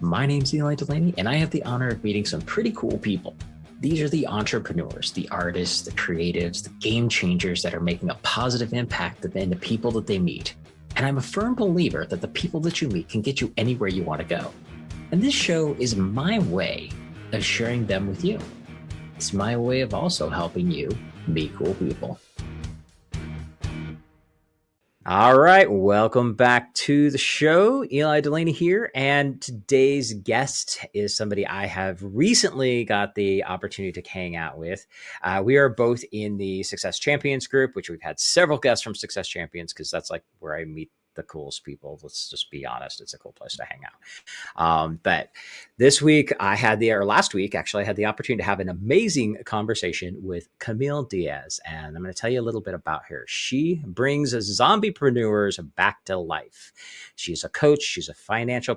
My name's Eli Delaney, and I have the honor of meeting some pretty cool people. These are the entrepreneurs, the artists, the creatives, the game changers that are making a positive impact in the people that they meet. And I'm a firm believer that the people that you meet can get you anywhere you want to go. And this show is my way of sharing them with you. It's my way of also helping you meet cool people. All right, welcome back to the show. Eli Delaney here, and today's guest is somebody I have recently got the opportunity to hang out with. We are both in the Success Champions group, which we've had several guests from Success Champions because that's like where I meet the coolest people. Let's just be honest. It's a cool place to hang out. But this week last week, actually, I had the opportunity to have an amazing conversation with Camille Diaz. And I'm going to tell you a little bit about her. She brings zombiepreneurs back to life. She's a coach. She's a financial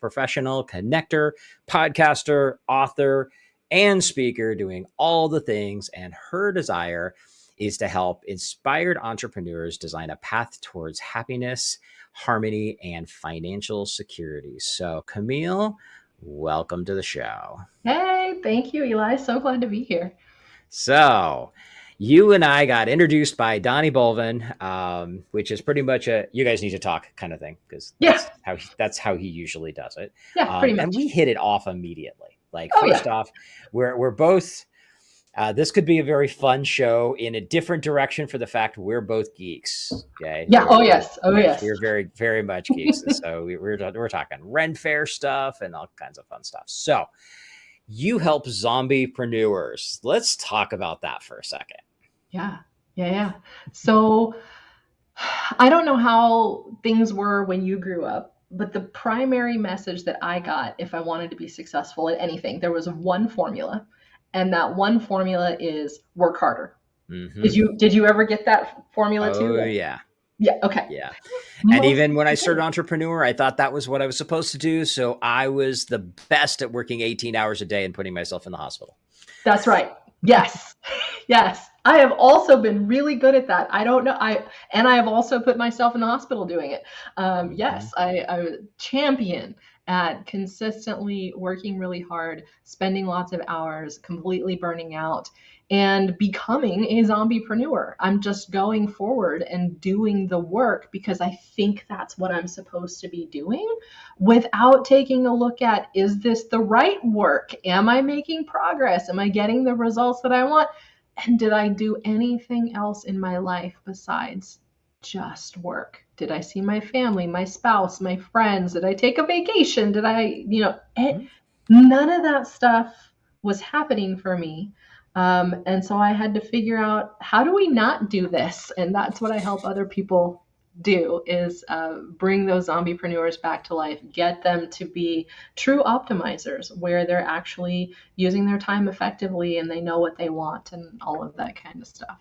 professional, connector, podcaster, author, and speaker, doing all the things. And her desire is to help inspired entrepreneurs design a path towards happiness, harmony, and financial security. So, Camille, welcome to the show. Hey, thank you, Eli. So glad to be here. So, you and I got introduced by Donnie Bolvin, which is pretty much a "you guys need to talk" kind of thing, because that's how he usually does it. Yeah, pretty much. And we hit it off immediately. First off, we're both. This could be a very fun show in a different direction for the fact we're both geeks. Okay. Yeah. Oh yes. We're very, very much geeks. So we're talking Ren Fair stuff and all kinds of fun stuff. So you help zombiepreneurs. Let's talk about that for a second. Yeah. So I don't know how things were when you grew up, but the primary message that I got if I wanted to be successful at anything, there was one formula. And that one formula is work harder. Mm-hmm. Did you ever get that formula too? Oh, yeah. Yeah. Okay. Yeah. And even when I started Entrepreneur, I thought that was what I was supposed to do. So I was the best at working 18 hours a day and putting myself in the hospital. That's right. Yes. Yes. I have also been really good at that. I don't know. I have also put myself in the hospital doing it. Yes. Mm-hmm. I was champion at consistently working really hard, spending lots of hours, completely burning out, and becoming a zombiepreneur. I'm just going forward and doing the work because I think that's what I'm supposed to be doing without taking a look at, is this the right work? Am I making progress? Am I getting the results that I want? And did I do anything else in my life besides just work? Did I see my family, my spouse, my friends? Did I take a vacation? Did I, none of that stuff was happening for me. And so I had to figure out, how do we not do this? And that's what I help other people do, is bring those zombiepreneurs back to life, get them to be true optimizers where they're actually using their time effectively and they know what they want and all of that kind of stuff.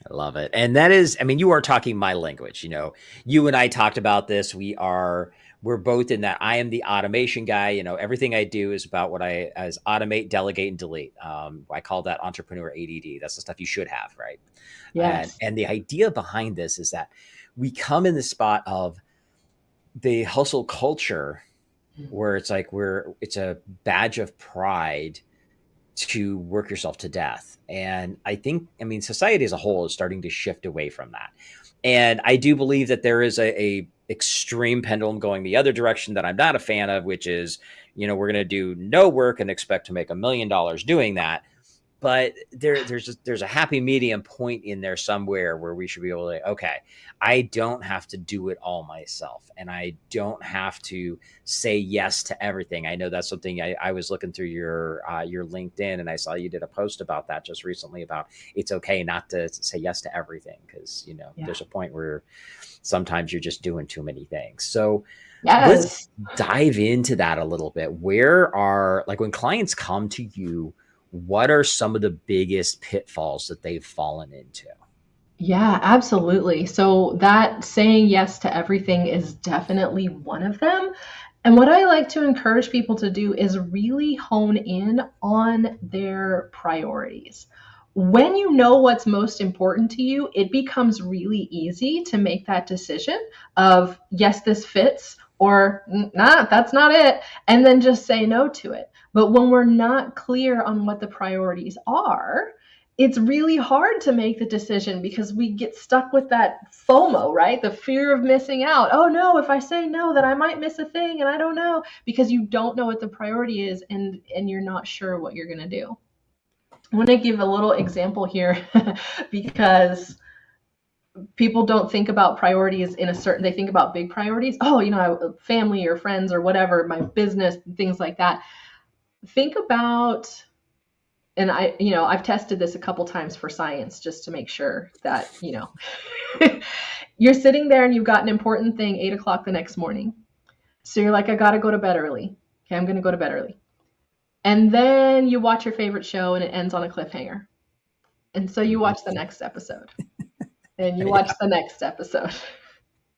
I love it. And that is, you are talking my language. You and I talked about this. We're both in that. I am the automation guy. Everything I do is about what as automate, delegate, and delete. I call that entrepreneur ADD. That's the stuff you should have, right? Yes. And the idea behind this is that we come in the spot of the hustle culture where it's like it's a badge of pride to work yourself to death. And I think, society as a whole is starting to shift away from that. And I do believe that there is a extreme pendulum going the other direction that I'm not a fan of, which is, we're going to do no work and expect to make $1 million doing that. But there's a happy medium point in there somewhere where we should be able to, okay, I don't have to do it all myself, and I don't have to say yes to everything. I know that's something I was looking through your LinkedIn, and I saw you did a post about that just recently, about it's okay not to say yes to everything, because there's a point where sometimes you're just doing too many things. So let's dive into that a little bit. When clients come to you, what are some of the biggest pitfalls that they've fallen into? Yeah, absolutely. So that saying yes to everything is definitely one of them. And what I like to encourage people to do is really hone in on their priorities. When you know what's most important to you, it becomes really easy to make that decision of, yes, this fits, or nah, that's not it, and then just say no to it. But when we're not clear on what the priorities are, it's really hard to make the decision because we get stuck with that FOMO, right? The fear of missing out. Oh no, if I say no, then I might miss a thing and I don't know, because you don't know what the priority is, and you're not sure what you're going to do. I want to give a little example here because people don't think about priorities in a certain, they think about big priorities. Oh, family or friends or whatever, my business, things like that. Think about, and I've tested this a couple times for science just to make sure that, you're sitting there and you've got an important thing, 8 o'clock the next morning. So you're like, I got to go to bed early. Okay, I'm going to go to bed early. And then you watch your favorite show and it ends on a cliffhanger. And so you watch the next episode. And you watch the next episode.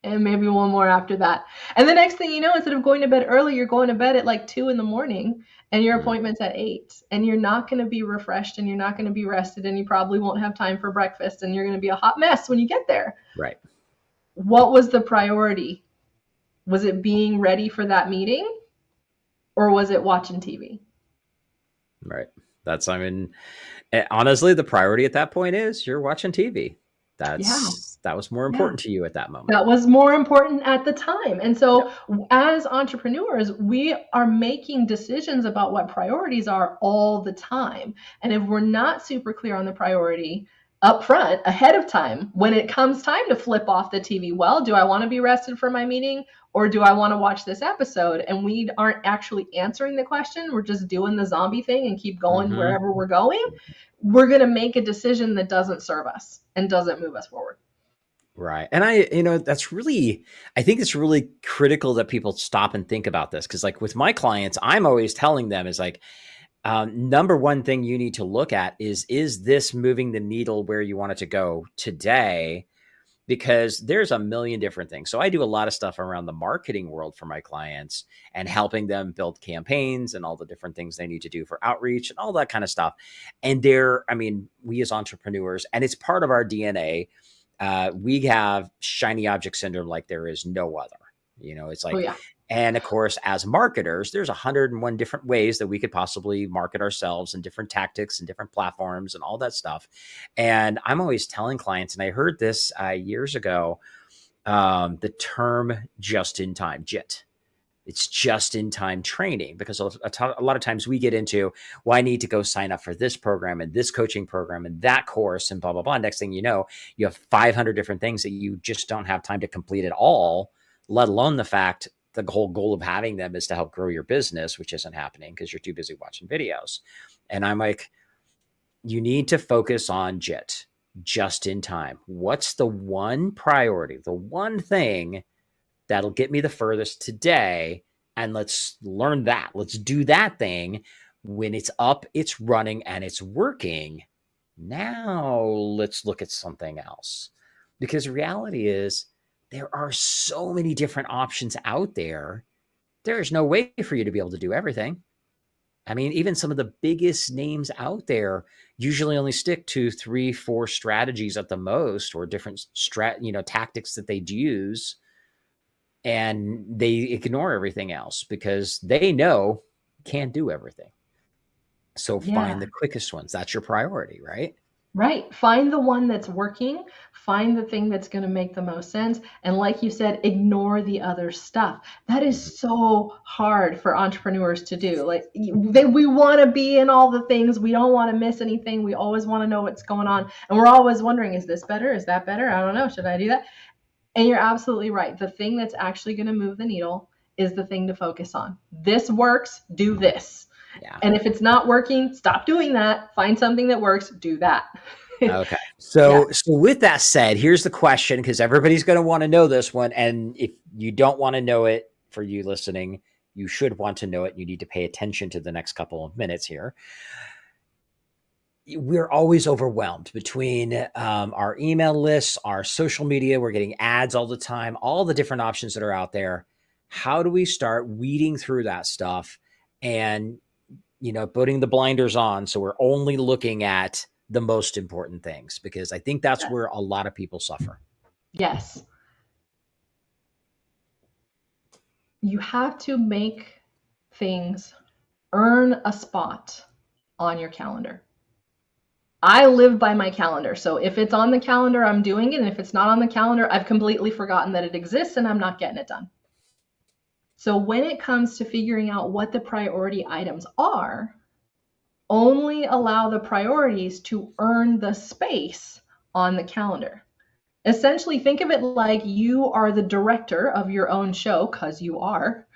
And maybe one more after that. And the next thing you know, instead of going to bed early, you're going to bed at like 2 a.m. and your appointment's at 8. And you're not going to be refreshed and you're not going to be rested and you probably won't have time for breakfast and you're going to be a hot mess when you get there. Right. What was the priority? Was it being ready for that meeting or was it watching TV? Right. Honestly, the priority at that point is you're watching TV. That was more important to you at that moment. That was more important at the time. And so as entrepreneurs, we are making decisions about what priorities are all the time. And if we're not super clear on the priority up front, ahead of time, when it comes time to flip off the TV, well, do I want to be rested for my meeting or do I want to watch this episode? And we aren't actually answering the question. We're just doing the zombie thing and keep going wherever we're going. We're going to make a decision that doesn't serve us and doesn't move us forward. Right. And I think it's really critical that people stop and think about this. Cause like with my clients, I'm always telling them is like, number one thing you need to look at is this moving the needle where you want it to go today? Because there's a million different things. So I do a lot of stuff around the marketing world for my clients and helping them build campaigns and all the different things they need to do for outreach and all that kind of stuff. And we as entrepreneurs, and it's part of our DNA, we have shiny object syndrome like there is no other. It's like, and of course, as marketers, there's 101 different ways that we could possibly market ourselves and different tactics and different platforms and all that stuff. And I'm always telling clients, and I heard this years ago, the term just in time, JIT. It's just in time training, because a lot of times we get into, well, I need to go sign up for this program and this coaching program and that course and blah, blah, blah. Next thing you know, you have 500 different things that you just don't have time to complete it all, let alone the fact the whole goal of having them is to help grow your business, which isn't happening because you're too busy watching videos. And I'm like, you need to focus on JIT, just in time. What's the one priority, the one thing that'll get me the furthest today? And let's learn that. Let's do that thing. When it's up, it's running, and it's working. Now let's look at something else. Because the reality is there are so many different options out there. There's no way for you to be able to do everything. I mean, even some of the biggest names out there usually only stick to 3-4 strategies at the most, or different tactics that they use. And they ignore everything else because they know you can't do everything. So find the quickest ones. That's your priority, right? Right. Find the one that's working. Find the thing that's going to make the most sense. And like you said, ignore the other stuff. That is so hard for entrepreneurs to do. Like we want to be in all the things. We don't want to miss anything. We always want to know what's going on. And we're always wondering, is this better? Is that better? I don't know. Should I do that? And you're absolutely right. The thing that's actually going to move the needle is the thing to focus on. This works, do this. Yeah. And if it's not working, stop doing that. Find something that works, do that. Okay. So with that said, here's the question, because everybody's going to want to know this one. And if you don't want to know it, for you listening, you should want to know it. You need to pay attention to the next couple of minutes here. We're always overwhelmed between our email lists, our social media. We're getting ads all the time, all the different options that are out there. How do we start weeding through that stuff and, putting the blinders on so we're only looking at the most important things? Because I think that's where a lot of people suffer. Yes. you have to make things earn a spot on your calendar. I live by my calendar. So if it's on the calendar, I'm doing it. And if it's not on the calendar, I've completely forgotten that it exists and I'm not getting it done. So when it comes to figuring out what the priority items are, only allow the priorities to earn the space on the calendar. Essentially, think of it like you are the director of your own show, because you are,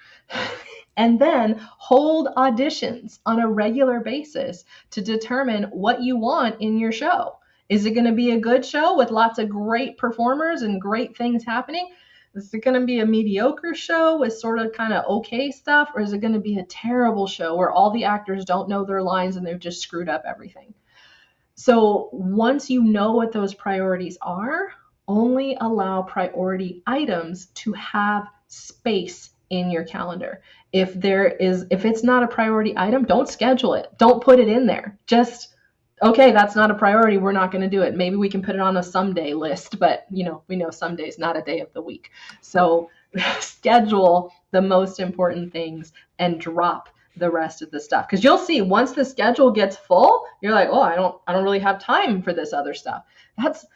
and then hold auditions on a regular basis to determine what you want in your show. Is it going to be a good show with lots of great performers and great things happening? Is it going to be a mediocre show with sort of kind of okay stuff? Or is it going to be a terrible show where all the actors don't know their lines and they've just screwed up everything? So once you know what those priorities are, only allow priority items to have space in your calendar. If it's not a priority item, don't schedule it. Don't put it in there. Just, okay, that's not a priority. We're not going to do it. Maybe we can put it on a someday list, but we know Sunday's not a day of the week. So schedule the most important things and drop the rest of the stuff. Because you'll see once the schedule gets full, you're like, oh, I don't really have time for this other stuff. That's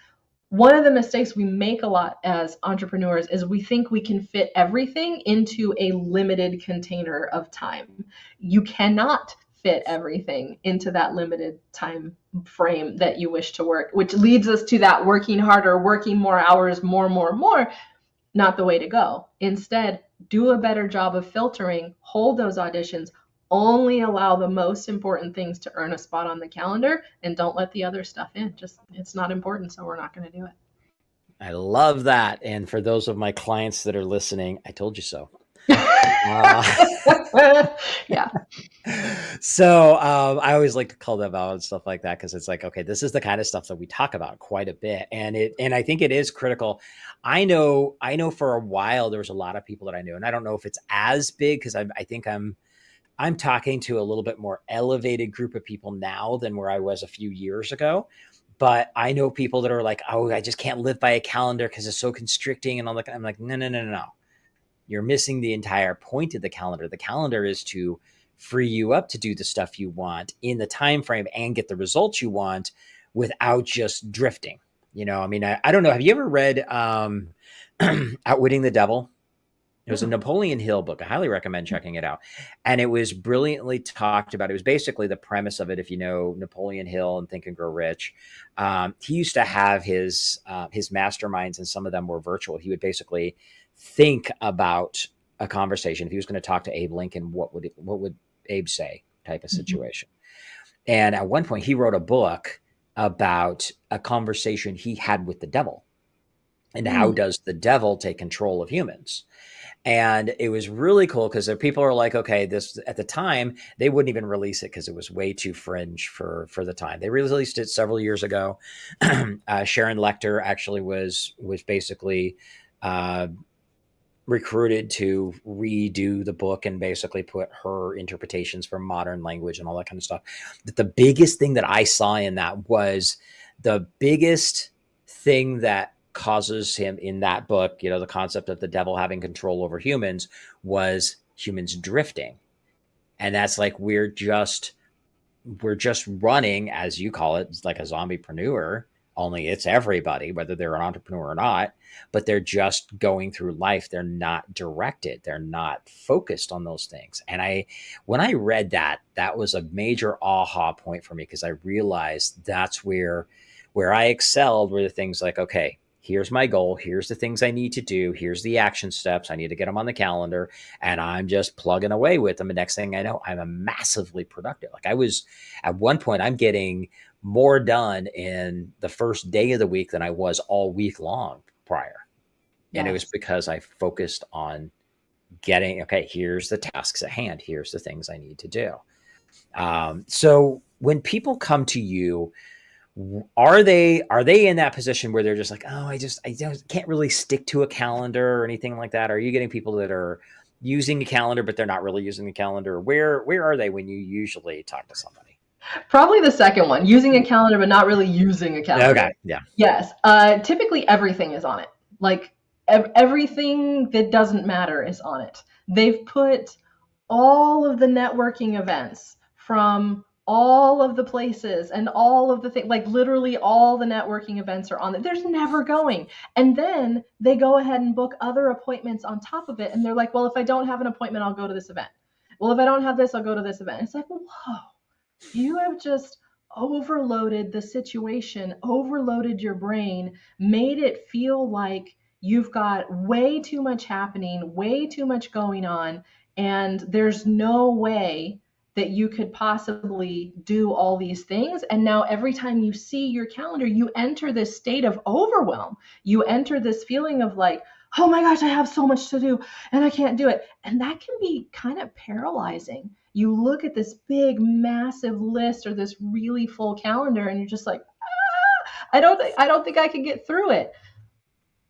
one of the mistakes we make a lot as entrepreneurs, is we think we can fit everything into a limited container of time. You cannot fit everything into that limited time frame that you wish to work, which leads us to that working harder, working more hours, more, not the way to go. Instead, do a better job of filtering, hold those auditions, only allow the most important things to earn a spot on the calendar, and don't let the other stuff in. Just, it's not important, so we're not going to do it. I love that. And for those of my clients that are listening, I told you so. Yeah. So I always like to call them out and stuff like that, because it's like, okay, this is the kind of stuff that we talk about quite a bit, and I think it is critical. I know for a while there was a lot of people that I knew, and I don't know if it's as big, because I think I'm talking to a little bit more elevated group of people now than where I was a few years ago. But I know people that are like, oh, I just can't live by a calendar because it's so constricting and all that. I'm like, no. You're missing the entire point of the calendar. The calendar is to free you up to do the stuff you want in the time frame and get the results you want without just drifting. I mean, I don't know. Have you ever read Outwitting the Devil? It was a Napoleon Hill book. I highly recommend checking it out. And it was brilliantly talked about. It was basically the premise of it. If you know Napoleon Hill and Think and Grow Rich, he used to have his masterminds, and some of them were virtual. He would basically think about a conversation. If he was going to talk to Abe Lincoln, what would Abe say, type of situation. Mm-hmm. And at one point he wrote a book about a conversation he had with the devil, and how does the devil take control of humans. And it was really cool, because people are like, okay, this, at the time, they wouldn't even release it because it was way too fringe for the time. They released it several years ago. Sharon Lecter actually was basically recruited to redo the book and basically put her interpretations for modern language and all that kind of stuff. But the biggest thing that I saw in that was the biggest thing that causes him in that book, the concept of the devil having control over humans, was humans drifting. And that's like, we're just running, as you call it, like a zombiepreneur, only it's everybody, whether they're an entrepreneur or not, but they're just going through life. They're not directed. They're not focused on those things. And when I read that was a major aha point for me, because I realized that's where I excelled, were the things like, okay, here's my goal. Here's the things I need to do. Here's the action steps. I need to get them on the calendar, and I'm just plugging away with them. And next thing I know, I'm a massively productive. Like, I was at one point, I'm getting more done in the first day of the week than I was all week long prior. Yes. And it was because I focused on getting, okay, here's the tasks at hand. Here's the things I need to do. So when people come to you, are they in that position where they're just like, oh, I can't really stick to a calendar or anything like that? Are you getting people that are using a calendar, but they're not really using the calendar? Where are they when you usually talk to somebody? Probably the second one, using a calendar, but not really using a calendar. Okay. Yeah. Yes. Typically everything is on it. Like everything that doesn't matter is on it. They've put all of the networking events from all of the places and all of the things, like literally all the networking events are on there. There's never going. And then they go ahead and book other appointments on top of it. And they're like, well, if I don't have an appointment, I'll go to this event. Well, if I don't have this, I'll go to this event. It's like, whoa, you have just overloaded the situation, overloaded your brain, made it feel like you've got way too much happening, way too much going on, and there's no way that you could possibly do all these things. And now every time you see your calendar, you enter this state of overwhelm. You enter this feeling of like, oh my gosh, I have so much to do and I can't do it. And that can be kind of paralyzing. You look at this big, massive list or this really full calendar, and you're just like, I don't think I can get through it.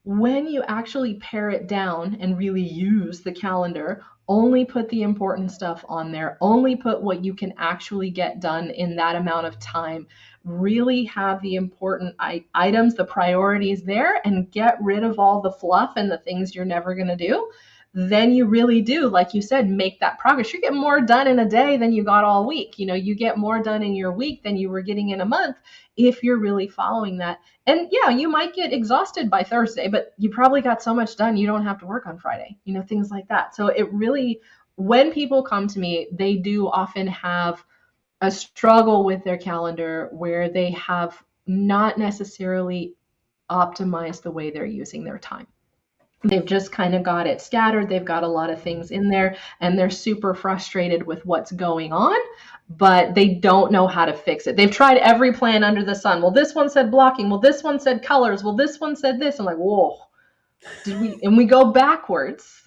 When you actually pare it down and really use the calendar, only put the important stuff on there, only put what you can actually get done in that amount of time, really have the important items, the priorities there, and get rid of all the fluff and the things you're never going to do, then you really do, like you said, make that progress. You get more done in a day than you got all week. You get more done in your week than you were getting in a month if you're really following that. And yeah, you might get exhausted by Thursday, but you probably got so much done you don't have to work on Friday, things like that. So it really, when people come to me, they do often have a struggle with their calendar where they have not necessarily optimized the way they're using their time. They've just kind of got it scattered. They've got a lot of things in there and they're super frustrated with what's going on, but they don't know how to fix it. They've tried every plan under the sun. Well, this one said blocking. Well, this one said colors. Well, this one said this. I'm like, whoa, and we go backwards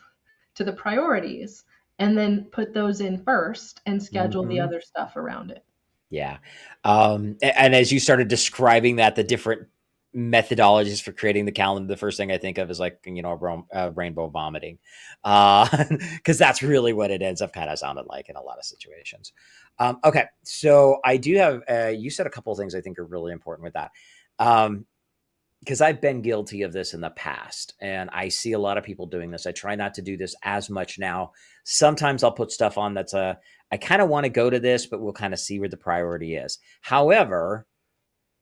to the priorities and then put those in first and schedule the other stuff around it. Yeah. And as you started describing that, the different methodologies for creating the calendar, the first thing I think of is like, rainbow vomiting, because that's really what it ends up kind of sounding like in a lot of situations. Okay. So I do have, you said a couple of things I think are really important with that. Because I've been guilty of this in the past and I see a lot of people doing this. I try not to do this as much now. Sometimes I'll put stuff on that's I kind of want to go to this, but we'll kind of see where the priority is. However,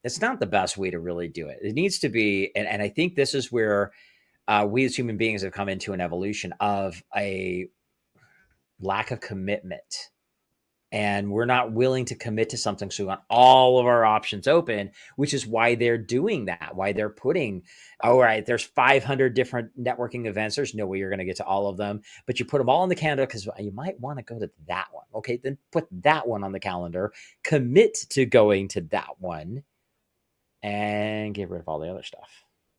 it's not the best way to really do it. It needs to be, and I think this is where we as human beings have come into an evolution of a lack of commitment. And we're not willing to commit to something. So we want all of our options open, which is why they're doing that, why they're putting, all right, there's 500 different networking events. There's no way you're going to get to all of them, but you put them all on the calendar because you might want to go to that one. Okay, then put that one on the calendar, commit to going to that one, and get rid of all the other stuff.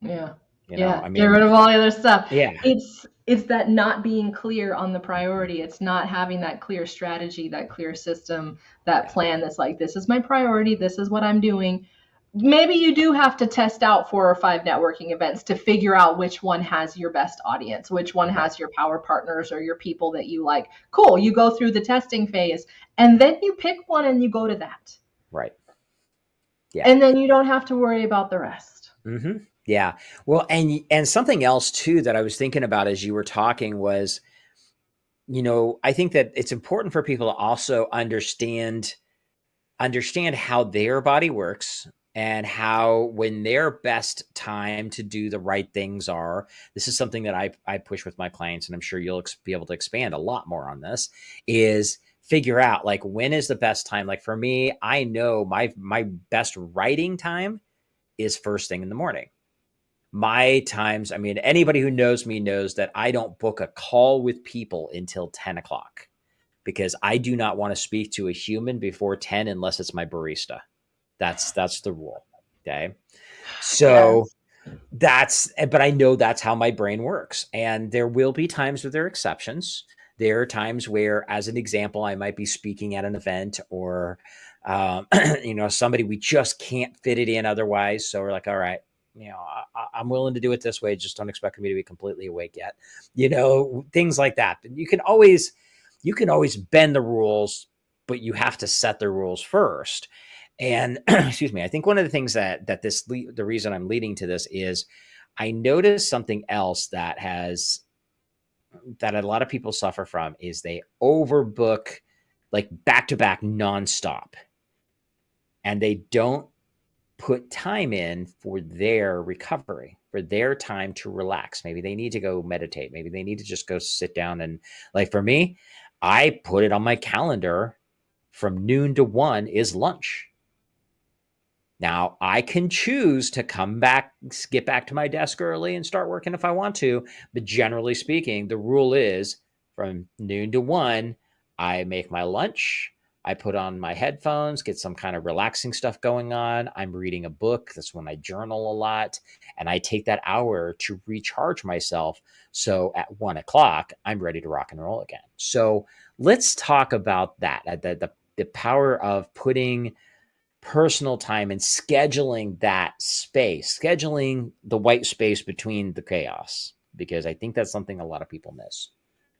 Yeah. Get rid of all the other stuff. Yeah. It's that not being clear on the priority. It's not having that clear strategy, that clear system, that plan that's like, this is my priority. This is what I'm doing. Maybe you do have to test out 4 or 5 networking events to figure out which one has your best audience, which one has your power partners or your people that you like. Cool. You go through the testing phase and then you pick one and you go to that. Right. Yeah. And then you don't have to worry about the rest. Mm-hmm. Yeah. Well, and something else too that I was thinking about as you were talking was, I think that it's important for people to also understand how their body works and how when their best time to do the right things are. This is something that I push with my clients, and I'm sure you'll be able to expand a lot more on this, is figure out like, when is the best time? Like for me, I know my best writing time is first thing in the morning. My times, anybody who knows me knows that I don't book a call with people until 10 o'clock because I do not want to speak to a human before 10 unless it's my barista. That's the rule. Okay. So yes. But I know that's how my brain works. And there will be times where there are exceptions. There are times where, as an example, I might be speaking at an event or, somebody, we just can't fit it in otherwise. So we're like, all right, I'm willing to do it this way. Just don't expect me to be completely awake yet. Things like that. You can always bend the rules, but you have to set the rules first. And excuse me, I think one of the things the reason I'm leading to this is I noticed something else that has that a lot of people suffer from is they overbook like back to back nonstop, and they don't put time in for their recovery, for their time to relax. Maybe they need to go meditate. Maybe they need to just go sit down and, like, for me, I put it on my calendar from noon to 1 is lunch. Now, I can choose to come back, get back to my desk early and start working if I want to. But generally speaking, the rule is from noon to 1, I make my lunch. I put on my headphones, get some kind of relaxing stuff going on. I'm reading a book. That's when I journal a lot. And I take that hour to recharge myself. So at 1 o'clock, I'm ready to rock and roll again. So let's talk about that, the power of putting personal time and scheduling that space, scheduling the white space between the chaos, because I think that's something a lot of people miss.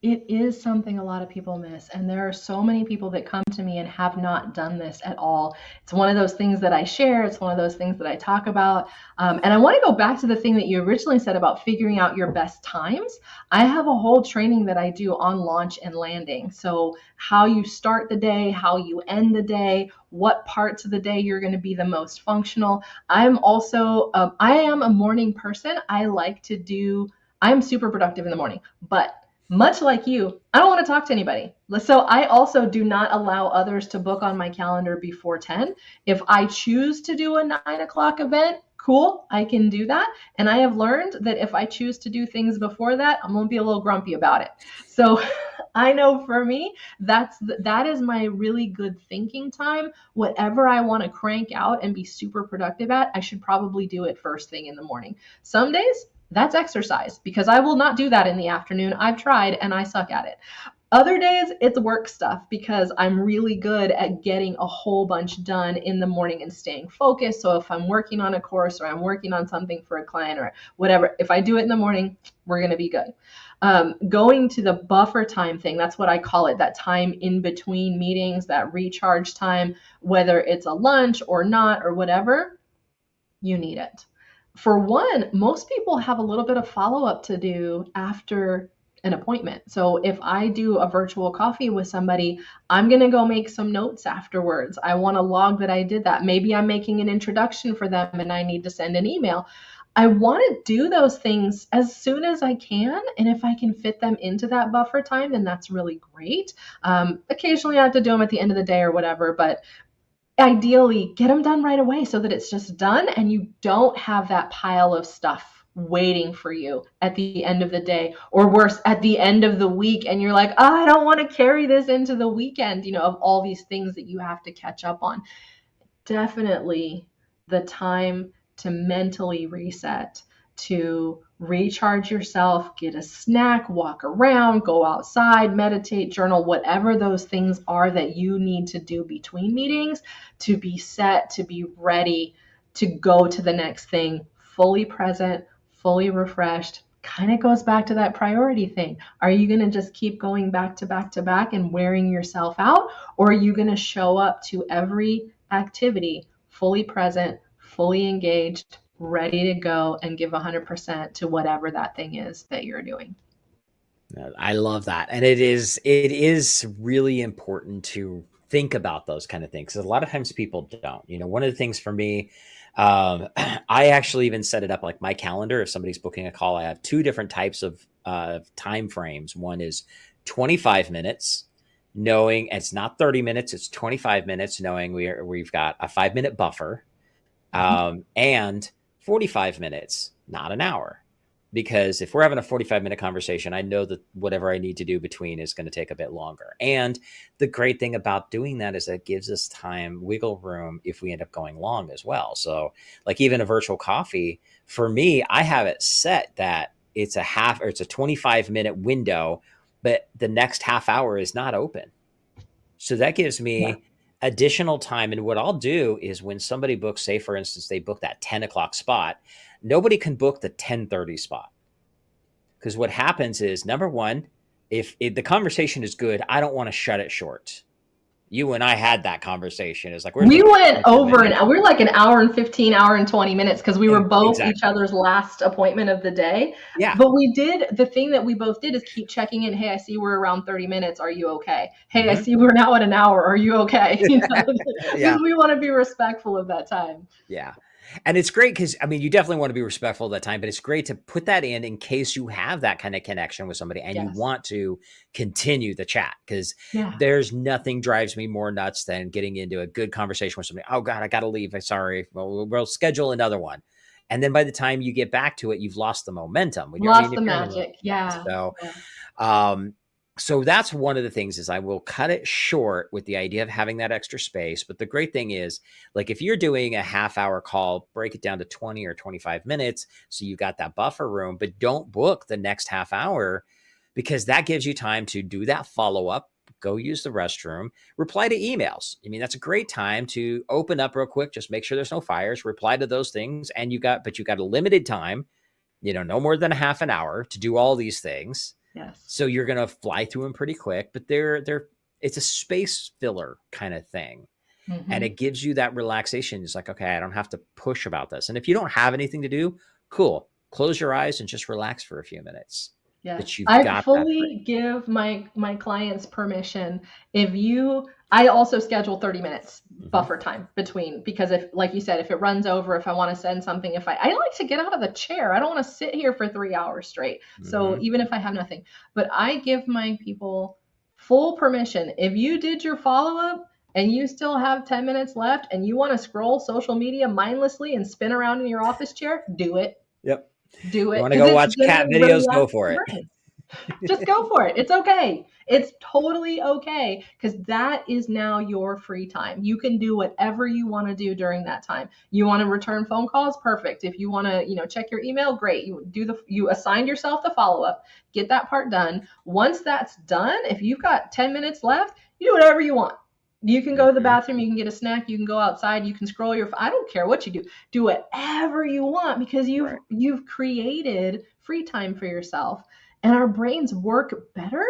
It is something a lot of people miss. And there are so many people that come to me and have not done this at all. It's one of those things that I share. It's one of those things that I talk about. And I want to go back to the thing that you originally said about figuring out your best times. I have a whole training that I do on launch and landing. So how you start the day, how you end the day, what parts of the day you're going to be the most functional. I am a morning person. I'm super productive in the morning, but much like you, I don't want to talk to anybody. So I also do not allow others to book on my calendar before 10. If I choose to do a 9 o'clock event, cool, I can do that. And I have learned that if I choose to do things before that, I'm going to be a little grumpy about it. So I know for me, that is my really good thinking time. Whatever I want to crank out and be super productive at, I should probably do it first thing in the morning. Some days, that's exercise, because I will not do that in the afternoon. I've tried and I suck at it. Other days, it's work stuff, because I'm really good at getting a whole bunch done in the morning and staying focused. So if I'm working on a course or I'm working on something for a client or whatever, if I do it in the morning, we're going to be good. Going to the buffer time thing, that's what I call it, that time in between meetings, that recharge time, whether it's a lunch or not or whatever, you need it. For one, most people have a little bit of follow-up to do after an appointment. So if I do a virtual coffee with somebody, I'm going to go make some notes afterwards. I want to log that I did that. Maybe I'm making an introduction for them and I need to send an email. I want to do those things as soon as I can. And if I can fit them into that buffer time, then that's really great. Occasionally I have to do them at the end of the day or whatever, but ideally get them done right away so that it's just done and you don't have that pile of stuff waiting for you at the end of the day, or worse, at the end of the week, and you're like, oh, I don't want to carry this into the weekend, of all these things that you have to catch up on. Definitely the time to mentally reset, to recharge yourself, get a snack, walk around, go outside, meditate, journal, whatever those things are that you need to do between meetings to be set, to be ready to go to the next thing, fully present, fully refreshed. Kind of goes back to that priority thing. Are you going to just keep going back to back to back and wearing yourself out? Or are you going to show up to every activity fully present, fully engaged, ready to go and give 100% to whatever that thing is that you're doing? I love that. And it is really important to think about those kind of things. A lot of times people don't. One of the things for me, I actually even set it up like my calendar. If somebody's booking a call, I have two different types of time frames. One is 25 minutes, knowing it's not 30 minutes, it's 25 minutes, knowing we've got a 5-minute buffer, and 45 minutes, not an hour. Because if we're having a 45-minute conversation, I know that whatever I need to do between is going to take a bit longer. And the great thing about doing that is that it gives us time, wiggle room, if we end up going long as well. So like even a virtual coffee, for me, I have it set that it's a 25-minute window, but the next half hour is not open. So that gives me additional time. And what I'll do is when somebody books, say for instance, they book that 10 o'clock spot, nobody can book the 10:30 spot. Because what happens is, number one, if the conversation is good, I don't want to shut it short. You and I had that conversation. It's like, where's We the went freaking over minute? we're like an hour and 15, hour and 20 minutes because we were both each Exactly. other's last appointment of the day. Yeah. But we did the thing that we both did is keep checking in. Hey, I see we're around 30 minutes. Are you okay? Hey, I Hmm. see we're now at an hour. Are you okay? You know, Yeah. because we want to be respectful of that time. Yeah. And it's great because, I mean, you definitely want to be respectful of that time, but it's great to put that in case you have that kind of connection with somebody and you Yes. want to continue the chat. Because Yeah. there's nothing drives me more nuts than getting into a good conversation with somebody. Oh, God, I got to leave. I'm sorry. Well, we'll schedule another one. And then by the time you get back to it, you've lost the momentum. When you're, I mean, Lost if the you're in the room. magic. Yeah. Yeah. So, Yeah. um, so that's one of the things is I will cut it short with the idea of having that extra space. But the great thing is, like, if you're doing a half-hour call, break it down to 20 or 25 minutes. So you got that buffer room, but don't book the next half hour because that gives you time to do that follow-up, go use the restroom, reply to emails. I mean, that's a great time to open up real quick, just make sure there's no fires, reply to those things. And you got a limited time, no more than a half an hour to do all these things. Yes. So you're going to fly through them pretty quick, but it's a space filler kind of thing. And Mm-hmm. it gives you that relaxation. It's like, okay, I don't have to push about this. And if you don't have anything to do, cool. Close your eyes and just relax for a few minutes. Yes, But you've I got that break. fully give my clients permission. I also schedule 30 minutes Mm-hmm. buffer time between, because if, like you said, if it runs over, if I want to send something, if I like to get out of the chair, I don't want to sit here for 3 hours straight. So Mm-hmm. even if I have nothing, but I give my people full permission. If you did your follow-up and you still have 10 minutes left and you want to scroll social media mindlessly and spin around in your office chair, do it. Yep. Do You it want to because go it's watch gonna cat videos? Go relax for your it. brain. Just go for it. It's okay. It's totally okay because that is now your free time. You can do whatever you want to do during that time. You want to return phone calls? Perfect. If you want to, check your email, great. You assigned yourself the follow-up. Get that part done. Once that's done, if you've got 10 minutes left, you do whatever you want. You can go to the Mm-hmm. bathroom, you can get a snack, you can go outside, you can scroll I don't care what you do. Do whatever you want because Right. you've created free time for yourself. And our brains work better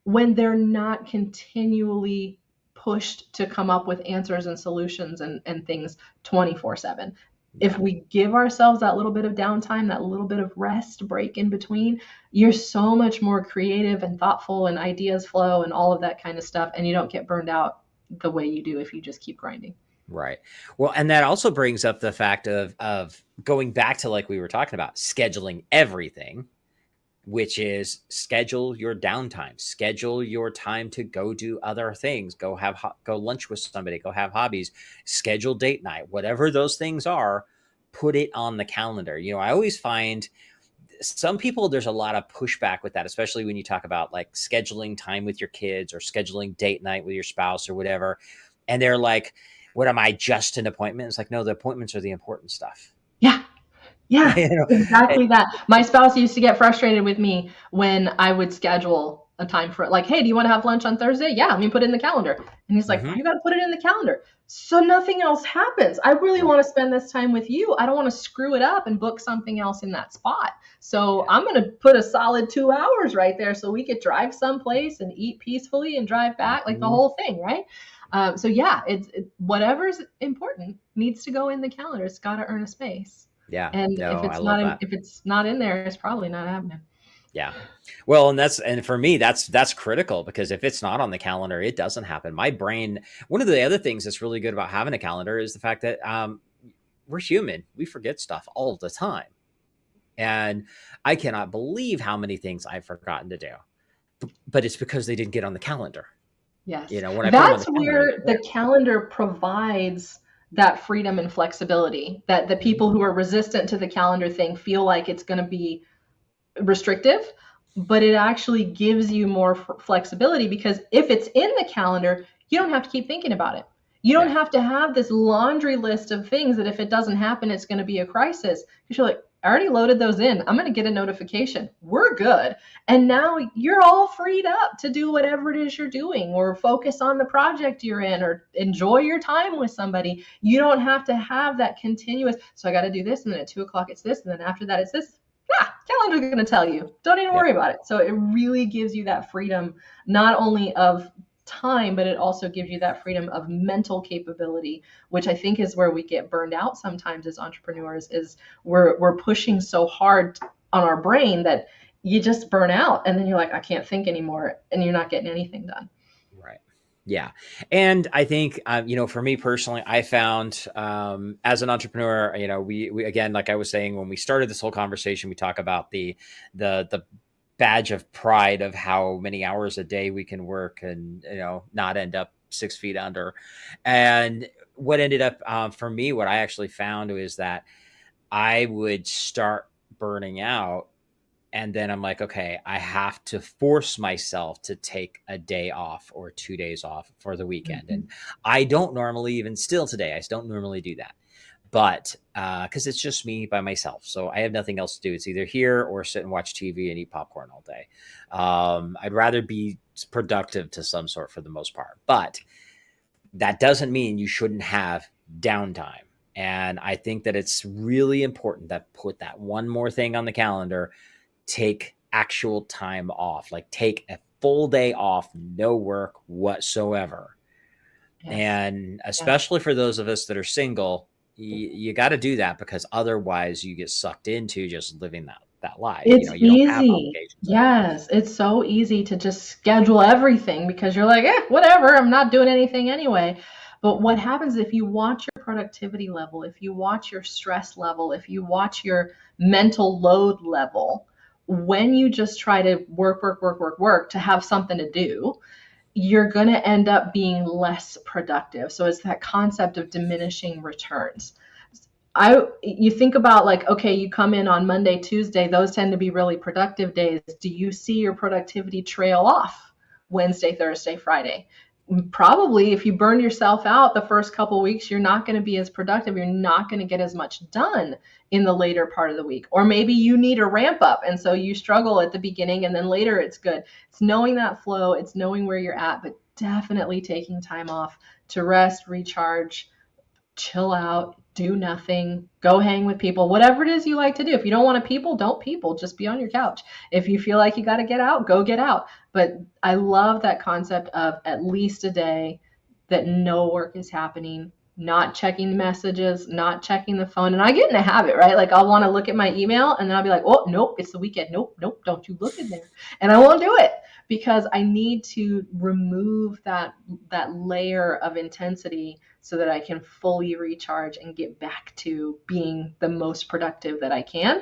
when they're not continually pushed to come up with answers and solutions and things 24/7. If Yeah. we give ourselves that little bit of downtime, that little bit of rest break in between, you're so much more creative and thoughtful and ideas flow and all of that kind of stuff. And you don't get burned out the way you do if you just keep grinding. Right. Well, and that also brings up the fact of going back to, like we were talking about, scheduling everything, which is schedule your downtime, schedule your time to go do other things, go lunch with somebody, go have hobbies, schedule date night, whatever those things are, put it on the calendar. I always find some people, there's a lot of pushback with that, especially when you talk about like scheduling time with your kids or scheduling date night with your spouse or whatever. And they're like, what am I, just an appointment? It's like, no, the appointments are the important stuff. Yeah. Yeah, you know, exactly that. My spouse used to get frustrated with me when I would schedule a time for it. Like, hey, do you want to have lunch on Thursday? Yeah, let me put it in the calendar. And he's like, mm-hmm. why you got to put it in the calendar? So nothing else happens. I really want to spend this time with you. I don't want to screw it up and book something else in that spot. So I'm going to put a solid 2 hours right there so we could drive someplace and eat peacefully and drive back, like the Mm-hmm. whole thing, right? So yeah, whatever's important needs to go in the calendar. It's got to earn a space. Yeah. And No, I love that. if it's not in there, it's probably not happening. Yeah. Well, and for me, that's critical because if it's not on the calendar, it doesn't happen. My brain, one of the other things that's really good about having a calendar is the fact that we're human. We forget stuff all the time. And I cannot believe how many things I've forgotten to do. But it's because they didn't get on the calendar. Yes. When I put them on That's the calendar, where the calendar provides that freedom and flexibility that the people who are resistant to the calendar thing feel like it's going to be restrictive, but it actually gives you more flexibility because if it's in the calendar, you don't have to keep thinking about it. You don't have to have this laundry list of things that if it doesn't happen, it's going to be a crisis. Because you're like, I already loaded those in. I'm going to get a notification. We're good. And now you're all freed up to do whatever it is you're doing or focus on the project you're in or enjoy your time with somebody. You don't have to have that continuous, so I got to do this. And then at 2:00, it's this. And then after that, it's this. Yeah, calendar's going to tell you. Don't even worry about it. So it really gives you that freedom, not only of time, but it also gives you that freedom of mental capability, which I think is where we get burned out sometimes as entrepreneurs, is we're pushing so hard on our brain that you just burn out, and then you're like, I can't think anymore, and you're not getting anything done. Right. Yeah. And I think, for me personally, I found, as an entrepreneur, we, again, like I was saying, when we started this whole conversation, we talk about the badge of pride of how many hours a day we can work and, not end up 6 feet under. And what ended up, for me, what I actually found was that I would start burning out. And then I'm like, okay, I have to force myself to take a day off or 2 days off for the weekend. Mm-hmm. And I don't normally, even still today, I don't normally do that. But because it's just me by myself. So I have nothing else to do. It's either here or sit and watch TV and eat popcorn all day. I'd rather be productive to some sort for the most part. But that doesn't mean you shouldn't have downtime. And I think that it's really important that put that one more thing on the calendar. Take actual time off, like take a full day off, no work whatsoever. Yes. And especially for those of us that are single, you got to do that, because otherwise you get sucked into just living that life. It's You don't have easy. obligations. Yes, it's so easy to just schedule everything because you're like, whatever, I'm not doing anything anyway. But what happens if you watch your productivity level, if you watch your stress level, if you watch your mental load level, when you just try to work to have something to do, you're going to end up being less productive. So it's that concept of diminishing returns. You think about, like, okay, you come in on Monday, Tuesday, those tend to be really productive days. Do you see your productivity trail off Wednesday, Thursday, Friday? Probably. If you burn yourself out the first couple of weeks, you're not going to be as productive. You're not going to get as much done in the later part of the week. Or maybe you need a ramp up, and so you struggle at the beginning and then later it's good. It's knowing that flow, it's knowing where you're at, but definitely taking time off to rest, recharge, chill out, do nothing, go hang with people, whatever it is you like to do. If you don't want to people, don't people, just be on your couch. If you feel like you got to get out, go get out. But I love that concept of at least a day that no work is happening, not checking messages, not checking the phone. And I get in a habit, right? Like, I'll want to look at my email and then I'll be like, oh, nope, it's the weekend. Nope, don't you look in there. And I won't do it because I need to remove that layer of intensity so that I can fully recharge and get back to being the most productive that I can.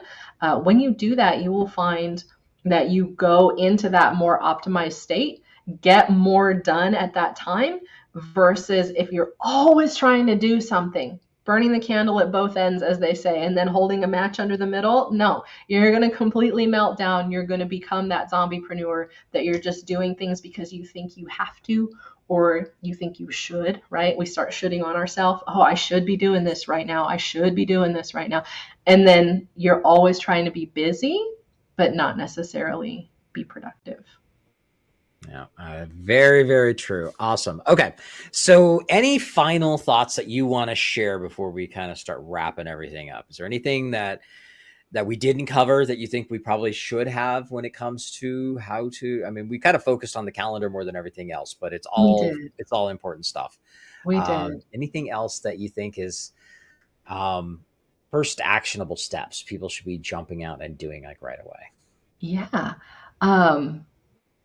When you do that, you will find that you go into that more optimized state, get more done at that time, versus if you're always trying to do something, burning the candle at both ends, as they say, and then holding a match under the middle. No, you're going to completely melt down. You're going to become that zombiepreneur that you're just doing things because you think you have to, or you think you should, right? We start shooting on ourselves. Oh, I should be doing this right now. I should be doing this right now. And then you're always trying to be busy, but not necessarily be productive. Yeah, very, very true. Awesome. Okay. So any final thoughts that you want to share before we kind of start wrapping everything up? Is there anything that we didn't cover that you think we probably should have when it comes to how to, I mean, we kind of focused on the calendar more than everything else, but it's all important stuff. We did. Anything else that you think is first actionable steps people should be jumping out and doing, like, right away? Yeah.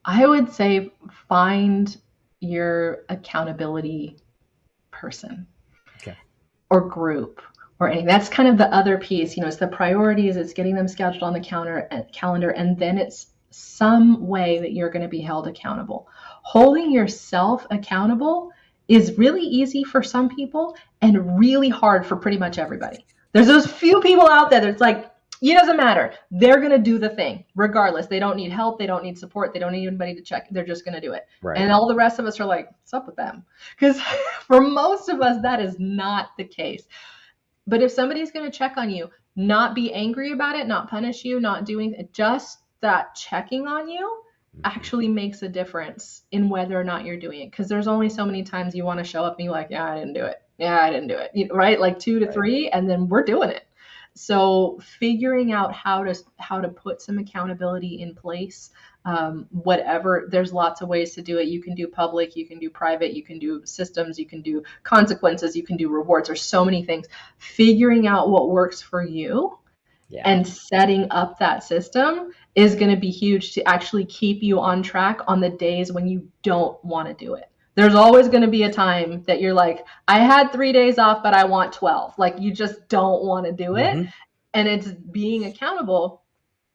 I would say find your accountability person. Okay. Or group or anything. That's kind of the other piece. It's the priorities, it's getting them scheduled on the calendar, and then it's some way that you're going to be held accountable. Holding yourself accountable is really easy for some people and really hard for pretty much everybody. There's those few people out there that's like, it doesn't matter. They're going to do the thing regardless. They don't need help. They don't need support. They don't need anybody to check. They're just going to do it. Right. And all the rest of us are like, what's up with them? Because for most of us, that is not the case. But if somebody's going to check on you, not be angry about it, not punish you, not doing it, just that checking on you actually makes a difference in whether or not you're doing it. Because there's only so many times you want to show up and be like, yeah, I didn't do it. Yeah, I didn't do it. Right? Like 2 to 3, and then we're doing it. So figuring out how to put some accountability in place, whatever, there's lots of ways to do it. You can do public, you can do private, you can do systems, you can do consequences, you can do rewards. There's so many things. Figuring out what works for you and setting up that system is going to be huge to actually keep you on track on the days when you don't want to do it. There's always going to be a time that you're like, I had 3 days off, but I want 12. Like, you just don't want to do it. And it's being accountable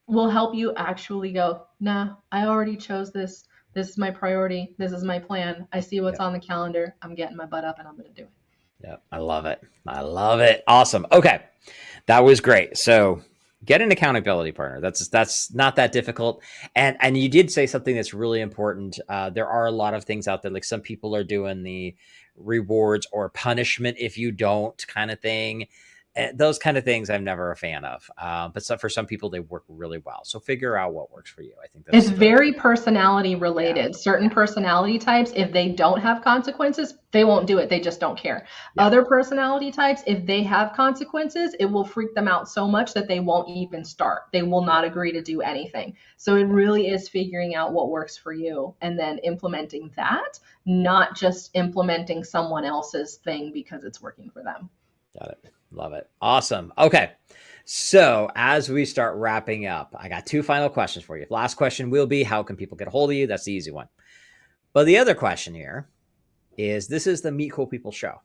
will help you actually go, nah, I already chose this. This is my priority. This is my plan. I see what's on the calendar. I'm getting my butt up and I'm going to do it. Yeah, I love it. I love it. Awesome. Okay. That was great. So get an accountability partner. That's not that difficult. And you did say something that's really important. There are a lot of things out there. Like, some people are doing the rewards or punishment if you don't kind of thing. Those kind of things I'm never a fan of. But for some people, they work really well. So figure out what works for you. I think it's very personality related. Certain personality types, if they don't have consequences, they won't do it. They just don't care. Other personality types, if they have consequences, it will freak them out so much that they won't even start. They will not agree to do anything. So it really is figuring out what works for you and then implementing that, not just implementing someone else's thing because it's working for them. Got it. Love it. Awesome. Okay. So as we start wrapping up, I got 2 final questions for you. Last question will be, how can people get a hold of you? That's the easy one. But the other question here is, this is the Meet Cool People show.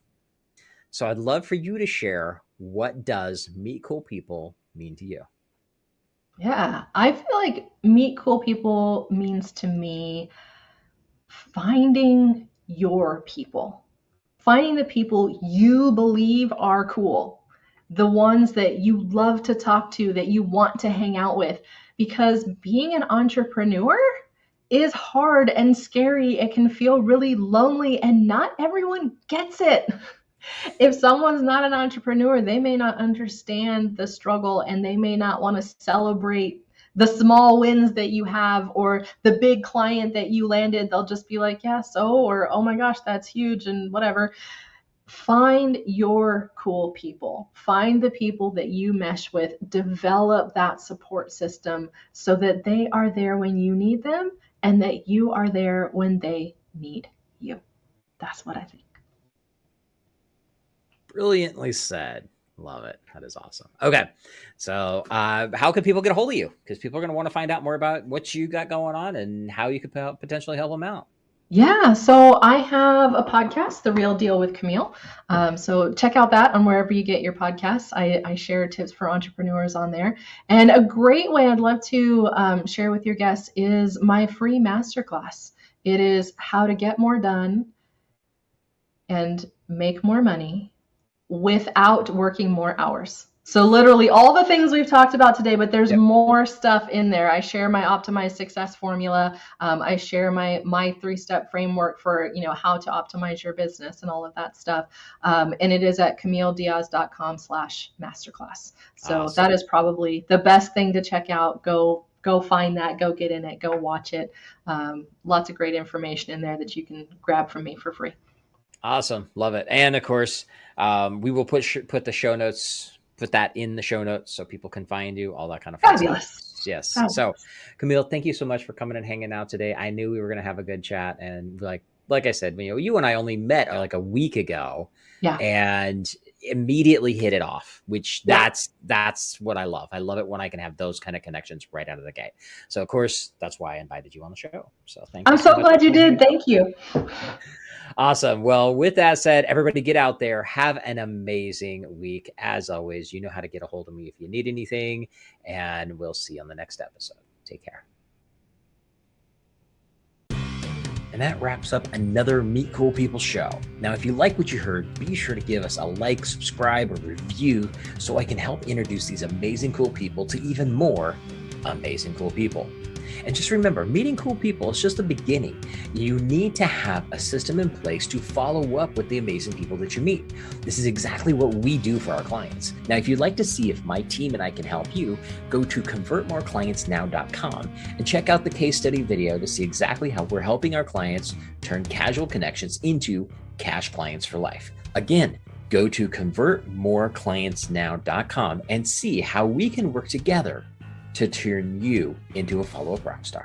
So I'd love for you to share, what does Meet Cool People mean to you? Yeah, I feel like Meet Cool People means to me finding your people. Finding the people you believe are cool, the ones that you love to talk to, that you want to hang out with, because being an entrepreneur is hard and scary. It can feel really lonely, and not everyone gets it. If someone's not an entrepreneur, they may not understand the struggle, and they may not want to celebrate the small wins that you have or the big client that you landed. They'll just be like, yeah, so, or, oh my gosh, that's huge and whatever. Find your cool people. Find the people that you mesh with. Develop that support system so that they are there when you need them and that you are there when they need you. That's what I think. Brilliantly said. Love it. That is awesome. Okay. So how can people get a hold of you? Because people are going to want to find out more about what you got going on and how you could potentially help them out. Yeah, so I have a podcast, The Real Deal with Camille. So check out that on wherever you get your podcasts. I share tips for entrepreneurs on there. And a great way I'd love to share with your guests is my free masterclass. It is how to get more done and make more money without working more hours. So literally all the things we've talked about today, but there's more stuff in there. I share my optimized success formula. I share my 3-step framework for, how to optimize your business and all of that stuff. And it is at CamilleDiaz.com/masterclass. So awesome. That is probably the best thing to check out. Go find that, go get in it, go watch it. Lots of great information in there that you can grab from me for free. Awesome. Love it. And of course, we will put the show notes, put that in the show notes so people can find you, all that kind of fun stuff. Yes. Fabulous. So Camille, thank you so much for coming and hanging out today. I knew we were going to have a good chat. And like I said, you and I only met like a week ago and immediately hit it off, which that's what I love. I love it when I can have those kind of connections right out of the gate. So of course, that's why I invited you on the show. So thank you. I'm so glad you did. Thank you. Awesome. Well, with that said, everybody get out there. Have an amazing week. As always, you know how to get a hold of me if you need anything, and we'll see you on the next episode. Take care. And that wraps up another Meet Cool People show. Now, if you like what you heard, be sure to give us a like, subscribe, or review so I can help introduce these amazing cool people to even more amazing cool people. And just remember, meeting cool people is just the beginning. You need to have a system in place to follow up with the amazing people that you meet. This is exactly what we do for our clients. Now, if you'd like to see if my team and I can help you, go to convertmoreclientsnow.com and check out the case study video to see exactly how we're helping our clients turn casual connections into cash clients for life. Again, Go to convertmoreclientsnow.com and see how we can work together to turn you into a follow-up rockstar.